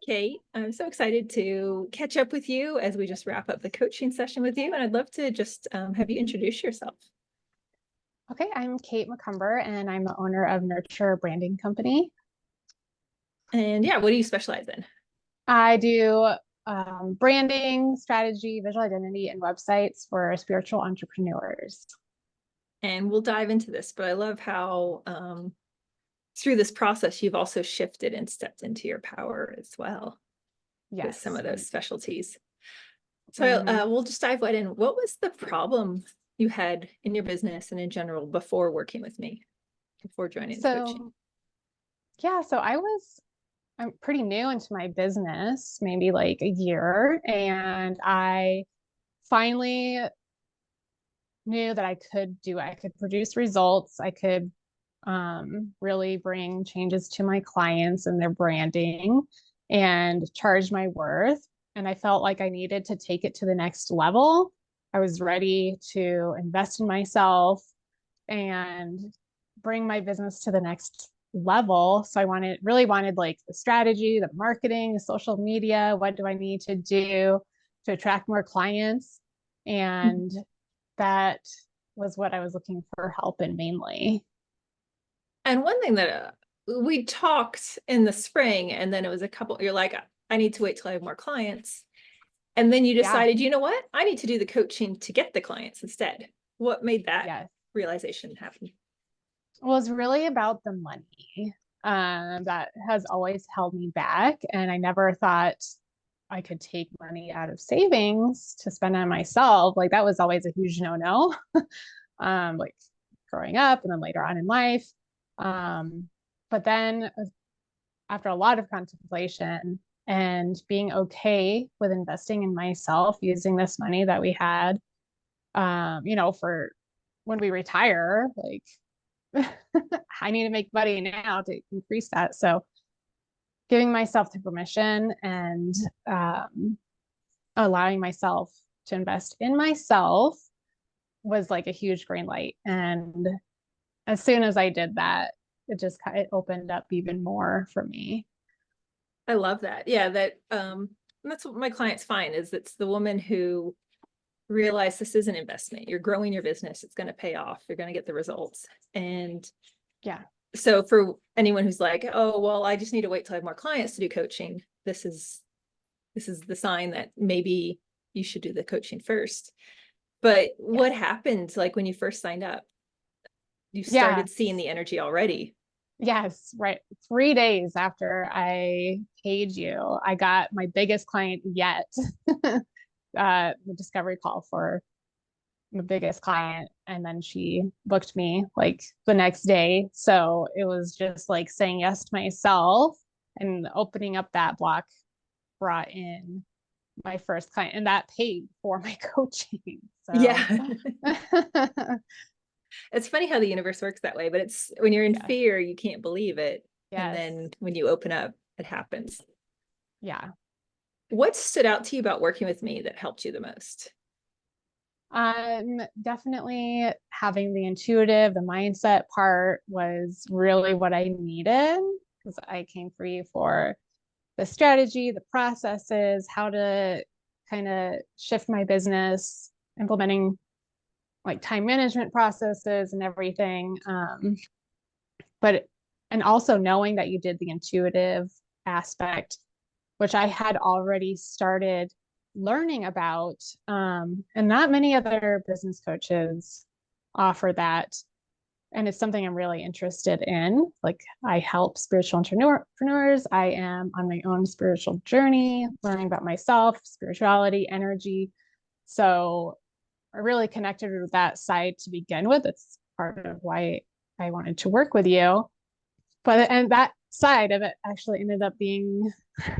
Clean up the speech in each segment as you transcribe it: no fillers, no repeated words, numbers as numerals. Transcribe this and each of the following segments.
Kate. I'm so excited to catch up with you as we just wrap up the coaching session with you. And I'd love to just have you introduce yourself. Okay, I'm Kate McCumber, and I'm the owner of Nurture Branding Company. And yeah, what do you specialize in? I do branding, strategy, visual identity, and websites for spiritual entrepreneurs. And we'll dive into this, but I love how through this process, you've also shifted and stepped into your power as well with some Yes. of those specialties. So Mhm. we'll just dive right in. What was the problem you had in your business and in general before working with me, before joining the coaching? So, yeah, I'm pretty new into my business, maybe like a year, and I finally knew that I could produce results. I could really bring changes to my clients and their branding and charge my worth. And I felt like I needed to take it to the next level. I was ready to invest in myself and bring my business to the next level. So really wanted like the strategy, the marketing, the social media. What do I need to do to attract more clients? And that was what I was looking for help in mainly. And one thing that we talked in the spring, and then it was you're like, I need to wait till I have more clients. And then you Yeah. decided, you know what? I need to do the coaching to get the clients instead. What made that Yes. realization happen? Well, it's really about the money. That has always held me back. And I never thought I could take money out of savings to spend on myself. Like that was always a huge no-no. Like growing up and then later on in life. But then after a lot of contemplation and being okay with investing in myself, using this money that we had, for when we retire, like I need to make money now to increase that. So giving myself the permission and allowing myself to invest in myself was like a huge green light. And as soon as I did that, it opened up even more for me. I love that. Yeah, that's what my clients find is it's the woman who realized this is an investment. You're growing your business, it's going to pay off, you're going to get the results. And Yeah. so for anyone who's like, oh, well, I just need to wait till I have more clients to do coaching, this is the sign that maybe you should do the coaching first. But Yes. what happened like when you first signed up? You Yeah. started seeing the energy already. Yes. Right. 3 days after I paid you, I got my biggest client yet. The discovery call for my biggest client. And then she booked me like the next day. So it was just like saying yes to myself and opening up that block brought in my first client and that paid for my coaching. So Yeah. It's funny how the universe works that way, but it's when you're in yeah. fear, you can't believe it. And Yes. then when you open up, it happens. Yeah. What stood out to you about working with me that helped you the most? Definitely having the intuitive, the mindset part was really what I needed because I came for you for the strategy, the processes, how to kind of shift my business, implementing like time management processes and everything. But and also knowing that you did the intuitive aspect, which I had already started learning about. And not many other business coaches offer that. And it's something I'm really interested in. Like I help spiritual entrepreneurs. I am on my own spiritual journey, learning about myself, spirituality, energy. So I really connected with that side to begin with. It's part of why I wanted to work with you. And that side of it actually ended up being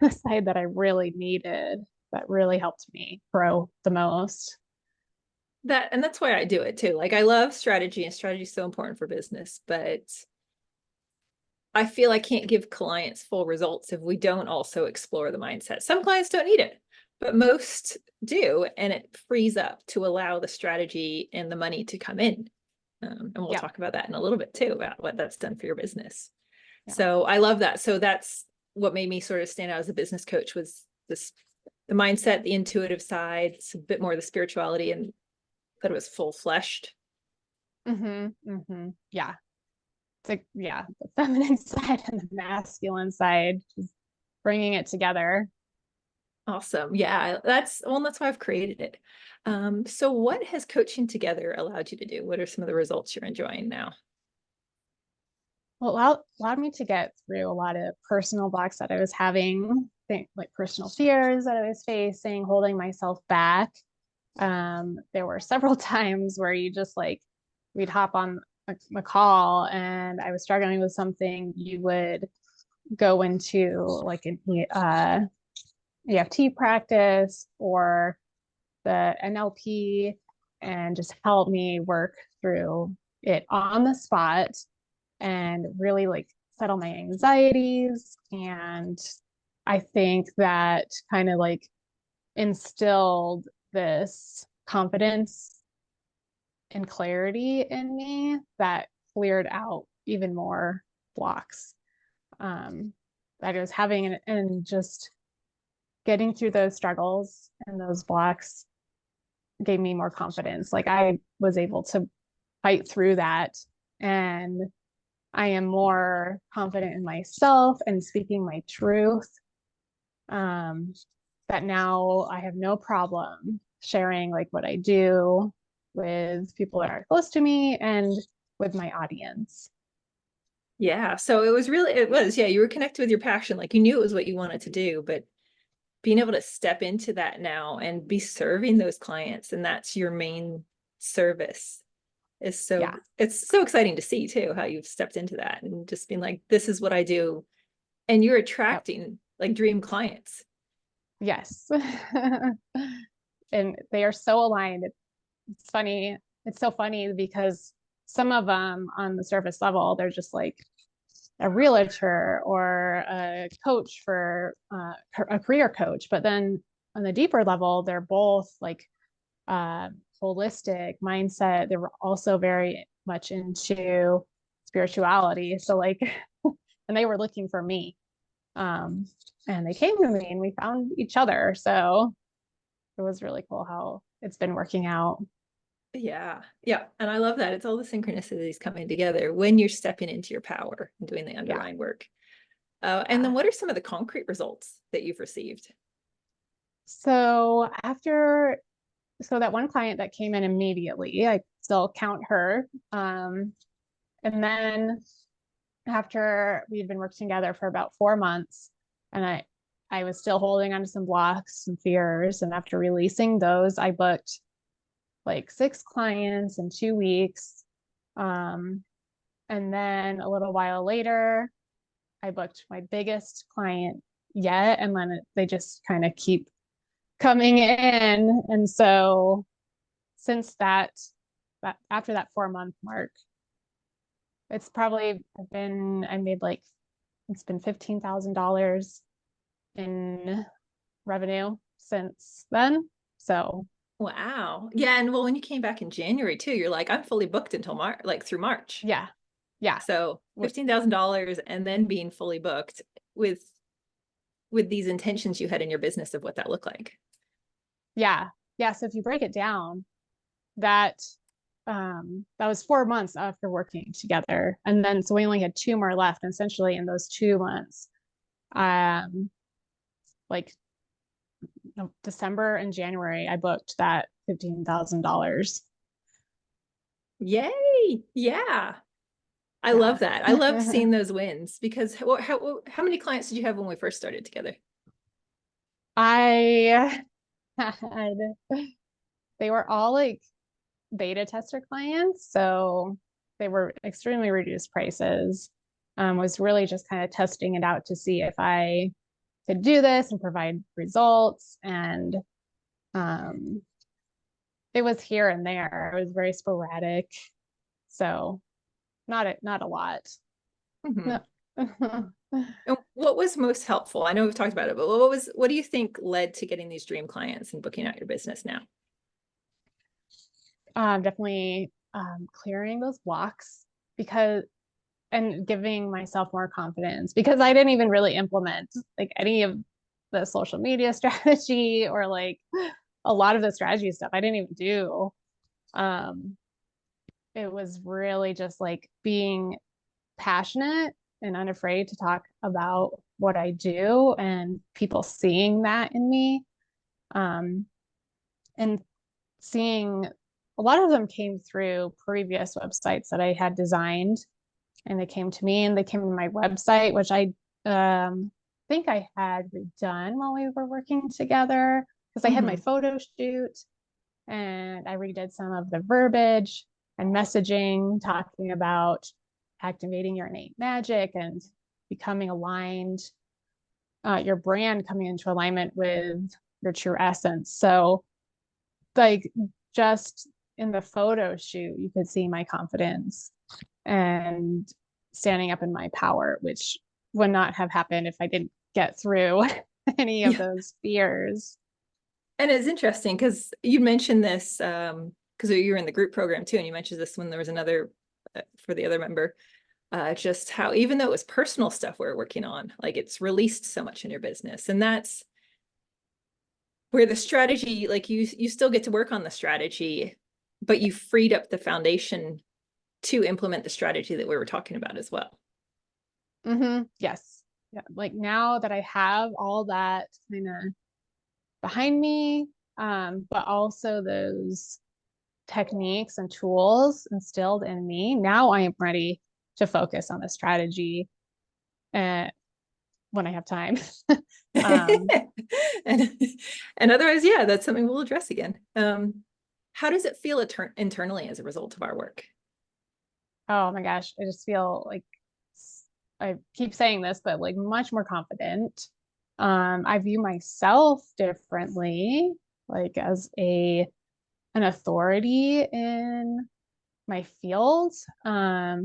the side that I really needed, that really helped me grow the most. And that's why I do it too. Like I love strategy and strategy is so important for business, but I feel I can't give clients full results if we don't also explore the mindset. Some clients don't need it, but most do. And it frees up to allow the strategy and the money to come in. And we'll Yeah. talk about that in a little bit too, about what that's done for your business. Yeah. So I love that. So that's what made me sort of stand out as a business coach was the mindset, the intuitive side, it's a bit more the spirituality, and that it was full fleshed. Yeah. It's like, yeah, the feminine side and the masculine side, just bringing it together. Awesome. Yeah, that's why I've created it. So what has coaching together allowed you to do? What are some of the results you're enjoying now? Well, allowed me to get through a lot of personal blocks that I was having, like personal fears that I was facing, holding myself back. There were several times where you just like, we'd hop on a call and I was struggling with something, you would go into like an EFT practice or the NLP and just help me work through it on the spot and really like settle my anxieties. And I think that kind of like instilled this confidence and clarity in me that cleared out even more blocks that I was having, and just getting through those struggles and those blocks gave me more confidence. Like I was able to fight through that, and I am more confident in myself and speaking my truth. That now I have no problem sharing like what I do with people that are close to me and with my audience. Yeah. So yeah, you were connected with your passion. Like you knew it was what you wanted to do, but being able to step into that now and be serving those clients, and that's your main service, is Yeah. it's so exciting to see too, how you've stepped into that and just being like, this is what I do. And you're Yep. attracting like dream clients. Yes. And they are so aligned. It's funny. It's so funny because some of them on the surface level, they're just like a realtor or a coach for a career coach. But then on the deeper level, they're both like holistic mindset. They were also very much into spirituality. So like, and they were looking for me. Um, and they came to me and we found each other. So it was really cool how it's been working out. Yeah. Yeah. And I love that. It's all the synchronicities coming together when you're stepping into your power and doing the Yeah. underlying work. And Yeah. then what are some of the concrete results that you've received? So after, so that one client that came in immediately, I still count her. And then after we'd been working together for about 4 months, and I was still holding on to some blocks and fears. And after releasing those, I booked like 6 clients in 2 weeks. Um, and then a little while later, I booked my biggest client yet. And then they just kind of keep coming in. And so since that after that 4 month mark, it's probably been, I made like, it's been $15,000 in revenue since then. So Wow. Yeah. And well, when you came back in January too, you're like, I'm fully booked until March, like through March. yeah, yeah, So $15,000 and then being fully booked with these intentions you had in your business of what that looked like. yeah, yeah. So if you break it down, that that was 4 months after working together, and then so we only had 2 more left. And essentially, in those 2 months, um, like December and January, I booked that $15,000. Yay. Yeah. I Yeah. love that. I love seeing those wins because how many clients did you have when we first started together? I had, they were all like beta tester clients. So they were extremely reduced prices. Was really just kind of testing it out to see if I could do this and provide results. And um, it was here and there. It was very sporadic. So not a lot. Mm-hmm. No. And what was most helpful? I know we've talked about it, but what do you think led to getting these dream clients and booking out your business now? Definitely clearing those blocks, because and giving myself more confidence, because I didn't even really implement like any of the social media strategy or like a lot of the strategy stuff I didn't even do. Um, it was really just like being passionate and unafraid to talk about what I do and people seeing that in me. Um, and seeing a lot of them came through previous websites that I had designed, and they came to me and they came to my website, which I think I had redone while we were working together because I had my Mhm. photo shoot and I redid some of the verbiage and messaging, talking about activating your innate magic and becoming aligned, your brand coming into alignment with your true essence. So, like, just in the photo shoot, you could see my confidence and standing up in my power, which would not have happened if I didn't get through any of Yeah. those fears. And it's interesting because you mentioned this because you were in the group program too, and you mentioned this when there was another for the other member. Just how even though it was personal stuff we were working on, like it's released so much in your business, and that's where the strategy, like you still get to work on the strategy, but you freed up the foundation to implement the strategy that we were talking about as well. Yes. Yeah. Like now that I have all that kind of behind me, but also those techniques and tools instilled in me, now I am ready to focus on the strategy and when I have time. um, and and otherwise, yeah, that's something we'll address again. How does it feel internally as a result of our work? oh my gosh, I just feel like I keep saying this, but like much more confident. I view myself differently, like as a an authority in my field.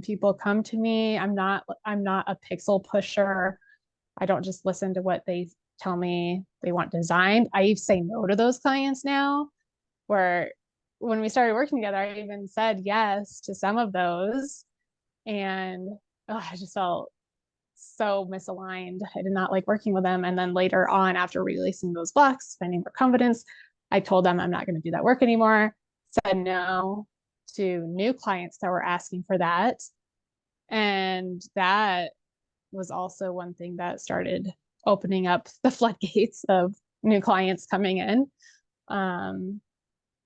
People come to me. I'm not a pixel pusher. I don't just listen to what they tell me they want designed. I say no to those clients now, where when we started working together, I even said yes to some of those. And I just felt so misaligned. I did not like working with them. And then later on, after releasing those blocks, finding more confidence, I told them I'm not going to do that work anymore. Said no to new clients that were asking for that. And that was also one thing that started opening up the floodgates of new clients coming in. Um,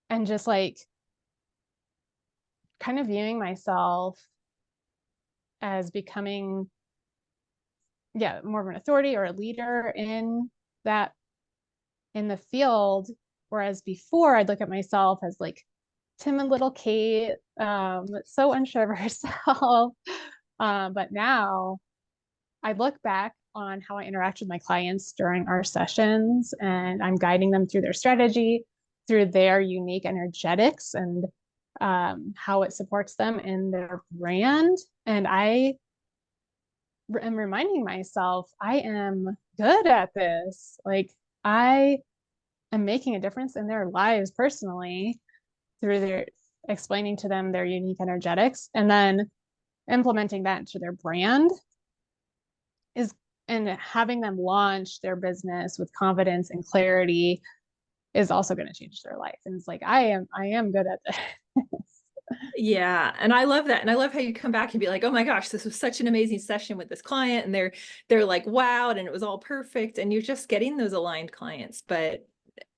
and just like kind of viewing myself as becoming, yeah, more of an authority or a leader in that in the field. Whereas before I'd look at myself as like timid little Kate, so unsure of herself. But now I look back on how I interact with my clients during our sessions, and I'm guiding them through their strategy, through their unique energetics, and how it supports them in their brand. And I am reminding myself I am good at this. Like, I am making a difference in their lives personally through their explaining to them their unique energetics and then implementing that into their brand is and having them launch their business with confidence and clarity is also going to change their life. And it's like I am good at this. Yeah, and I love that. And I love how you come back and be like, "Oh my gosh, this was such an amazing session with this client." And they're like, "Wowed," and it was all perfect. And you're just getting those aligned clients, but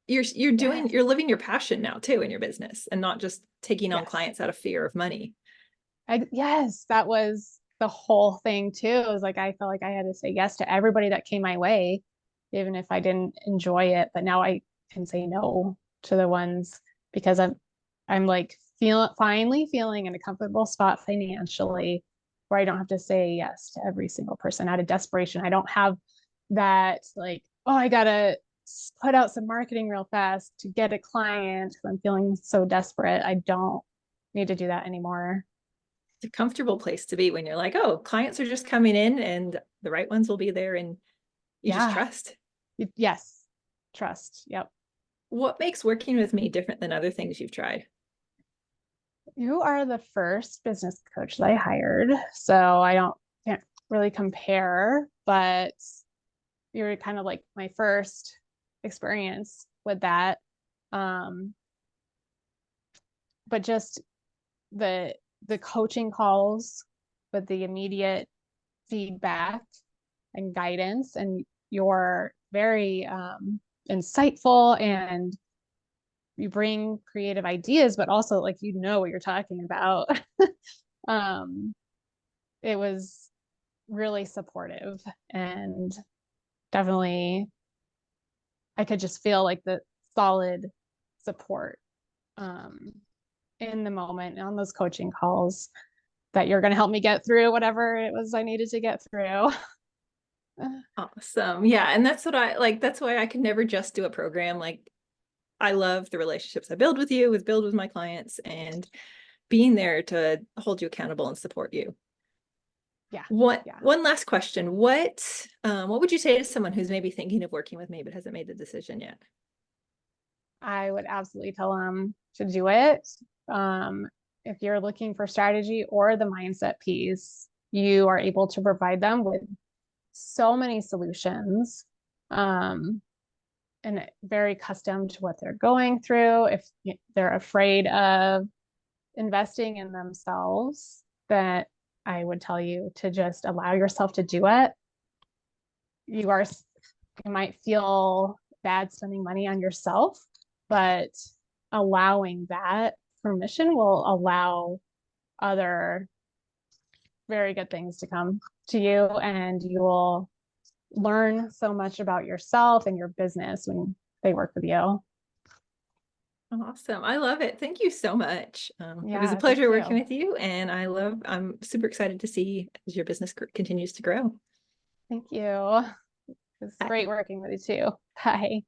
Yes. you're living your passion now too in your business and not just taking on Yes. clients out of fear of money. Yes, that was the whole thing too. It was like I felt like I had to say yes to everybody that came my way, even if I didn't enjoy it. But now I can say no to the ones because I'm like finally feeling in a comfortable spot financially where I don't have to say yes to every single person out of desperation. I don't have that like, oh, I gotta put out some marketing real fast to get a client because I'm feeling so desperate. I don't need to do that anymore. It's a comfortable place to be when you're like, "Oh, clients are just coming in and the right ones will be there," and you just Yeah. trust. Yes. Trust. Yep. What makes working with me different than other things you've tried? You are the first business coach that I hired, so can't really compare, but you're kind of like my first experience with that. Um, but just the coaching calls with the immediate feedback and guidance, and you're very insightful, and you bring creative ideas, but also like what you're talking about. um, it was really supportive, and definitely I could just feel like the solid support um, in the moment on those coaching calls, that you're going to help me get through whatever it was I needed to get through. Awesome. Yeah. And that's what I like. That's why I could never just do a program. Like, I love the relationships I build with you, build with my clients, and being there to hold you accountable and support you. Yeah. One last question. What would you say to someone who's maybe thinking of working with me but hasn't made the decision yet? I would absolutely tell them to do it. If you're looking for strategy or the mindset piece, you are able to provide them with so many solutions, and very custom to what they're going through. If they're afraid of investing in themselves, that I would tell you to just allow yourself to do it. You might feel bad spending money on yourself, but allowing that permission will allow other very good things to come to you, and you will learn so much about yourself and your business when they work with you. Awesome. I love it. Thank you so much. It was a Yeah, thank pleasure working you. with you, and I'm super excited to see as your business continues to grow. Thank you. It's great Bye. working with you too. Bye.